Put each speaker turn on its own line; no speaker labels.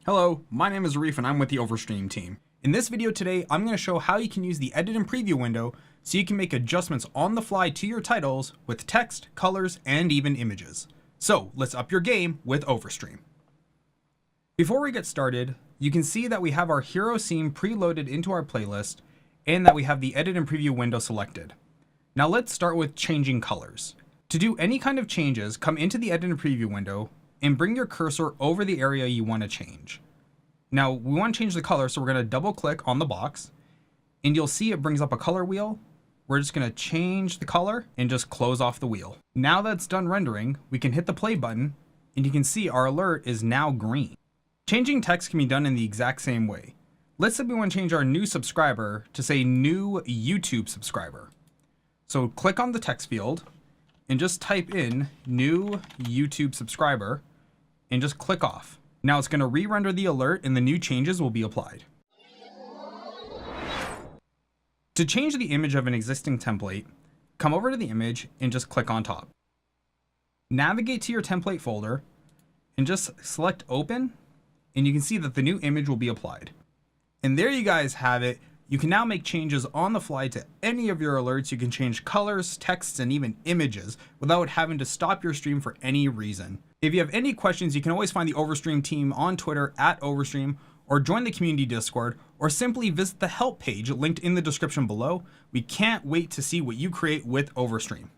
Hello, my name is Arif and I'm with the OvrStream team. In this video today, I'm going to show how you can use the edit and preview window so you can make adjustments on the fly to your titles with text, colors, and even images. So let's up your game with OvrStream. Before we get started, you can see that we have our hero scene preloaded into our playlist and that we have the edit and preview window selected. Now let's start with changing colors. To do any kind of changes, come into the edit and preview window and bring your cursor over the area you want to change. Now we want to change the color, so we're going to double click on the box and you'll see it brings up a color wheel. We're just going to change the color and just close off the wheel. Now that's done rendering, we can hit the play button and you can see our alert is now green. Changing text can be done in the exact same way. Let's say we want to change our new subscriber to say new YouTube subscriber. So click on the text field and just type in new YouTube subscriber and just click off. Now it's going to re-render the alert and the new changes will be applied. To change the image of an existing template, come over to the image and just click on top. Navigate to your template folder and just select open, and you can see that the new image will be applied. And there you guys have it. You can now make changes on the fly to any of your alerts. You can change colors, texts, and even images without having to stop your stream for any reason. If you have any questions, you can always find the OvrStream team on Twitter at OvrStream, or join the community Discord, or simply visit the help page linked in the description below. We can't wait to see what you create with OvrStream.